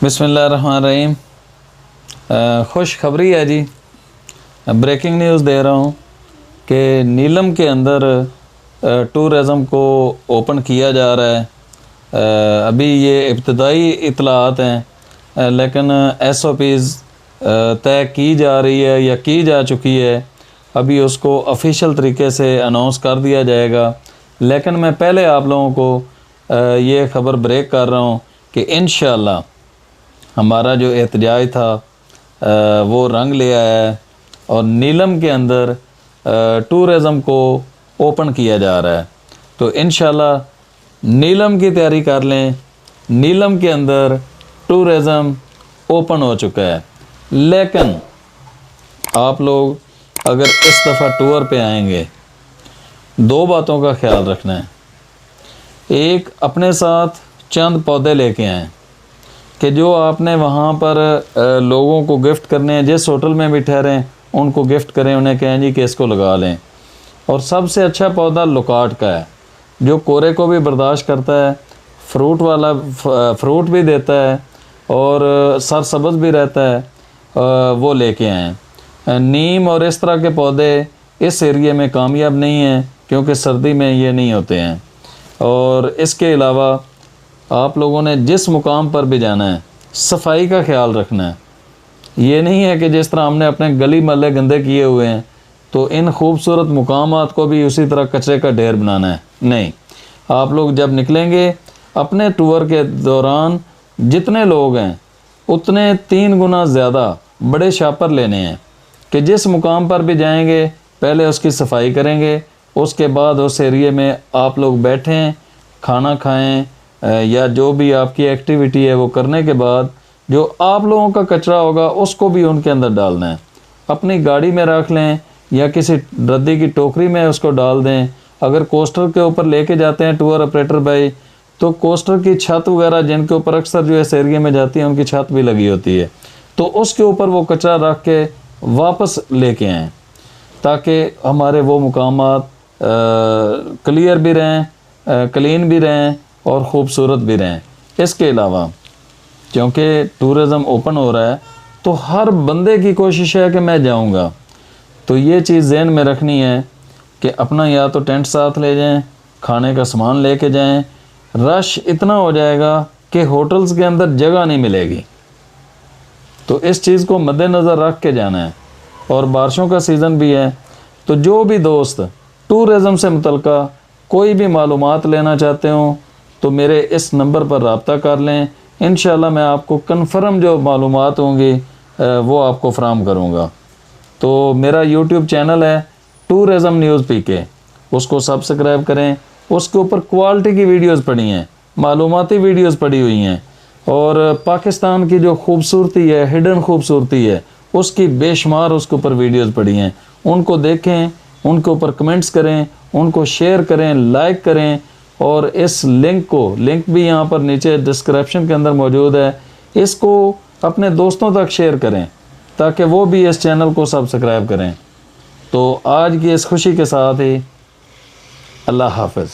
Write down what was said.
बिस्मिल्लाहिर्रहमानिर्रहीम। खुश खबरी है जी, ब्रेकिंग न्यूज़ दे रहा हूँ कि नीलम के अंदर टूरिज़म को ओपन किया जा रहा है। अभी ये इब्तदाई इतलात हैं, लेकिन SOPs तय की जा रही है या की जा चुकी है। अभी उसको ऑफिशियल तरीके से अनाउंस कर दिया जाएगा, लेकिन मैं पहले आप लोगों को ये ख़बर ब्रेक कर रहा हूँ कि इंशाअल्लाह हमारा जो एहतजाज था वो रंग ले आया है और नीलम के अंदर टूरिज़म को ओपन किया जा रहा है। तो इंशाअल्लाह नीलम की तैयारी कर लें। नीलम के अंदर टूरिज़म ओपन हो चुका है, लेकिन आप लोग अगर इस दफ़ा टूर पे आएंगे, दो बातों का ख्याल रखना है। एक, अपने साथ चंद पौधे लेके आएँ कि जो आपने वहाँ पर लोगों को गिफ्ट करने हैं। जिस होटल में भी ठहरें उनको गिफ्ट करें, उन्हें कहें जी कि इसको लगा लें। और सबसे अच्छा पौधा लुकाट का है, जो कोरे को भी बर्दाश्त करता है, फ्रूट भी देता है और सरसब्ज़ भी रहता है, वो लेके आएँ। नीम और इस तरह के पौधे इस एरिए में कामयाब नहीं हैं, क्योंकि सर्दी में ये नहीं होते हैं। और इसके अलावा आप लोगों ने जिस मुकाम पर भी जाना है, सफाई का ख्याल रखना है। ये नहीं है कि जिस तरह हमने अपने गली महल्ले गंदे किए हुए हैं तो इन खूबसूरत मुकामात को भी उसी तरह कचरे का ढेर बनाना है। नहीं, आप लोग जब निकलेंगे अपने टूर के दौरान जितने लोग हैं उतने 3 गुना ज़्यादा बड़े शापर लेने हैं कि जिस मुकाम पर भी जाएंगे पहले उसकी सफाई करेंगे, उसके बाद उस एरिए में आप लोग बैठें, खाना खाएं या जो भी आपकी एक्टिविटी है वो करने के बाद जो आप लोगों का कचरा होगा उसको भी उनके अंदर डालना है। अपनी गाड़ी में रख लें या किसी रद्दी की टोकरी में उसको डाल दें। अगर कोस्टर के ऊपर लेके जाते हैं टूर ऑपरेटर भाई, तो कोस्टर की छत वगैरह जिनके ऊपर अक्सर जो इस एरिया में जाती है उनकी छत भी लगी होती है, तो उसके ऊपर वो कचरा रख के वापस लेके आएँ, ताकि हमारे वो मुकामात क्लियर भी रहें, क्लीन भी रहें और ख़ूबसूरत भी रहें। इसके अलावा क्योंकि टूरिज़म ओपन हो रहा है तो हर बंदे की कोशिश है कि मैं जाऊंगा, तो ये चीज़ ज़हन में रखनी है कि अपना या तो टेंट साथ ले जाएं, खाने का सामान लेके जाएं। रश इतना हो जाएगा कि होटल्स के अंदर जगह नहीं मिलेगी, तो इस चीज़ को मद्देनज़र रख के जाना है। और बारिशों का सीज़न भी है, तो जो भी दोस्त टूरिज़म से मुतल्लिक़ कोई भी मालूमात लेना चाहते हो तो मेरे इस नंबर पर रब्ता कर लें। इंशाअल्लाह मैं आपको कन्फर्म जो मालूमात होंगी वो आपको फराहम करूँगा। तो मेरा YouTube चैनल है टूरिज़म न्यूज़ PK, उसको सब्सक्राइब करें। उसके ऊपर क्वालिटी की वीडियोस पड़ी हैं, मालूमाती वीडियोस पड़ी हुई हैं, और पाकिस्तान की जो खूबसूरती है, हिडन खूबसूरती है, उसकी बेशुमार उसके ऊपर वीडियोस पड़ी हैं। उनको देखें, उनके ऊपर कमेंट्स करें, उनको शेयर करें, लाइक करें। और इस लिंक भी यहाँ पर नीचे डिस्क्रिप्शन के अंदर मौजूद है, इसको अपने दोस्तों तक शेयर करें ताकि वो भी इस चैनल को सब्सक्राइब करें। तो आज की इस खुशी के साथ ही अल्लाह हाफ़िज़।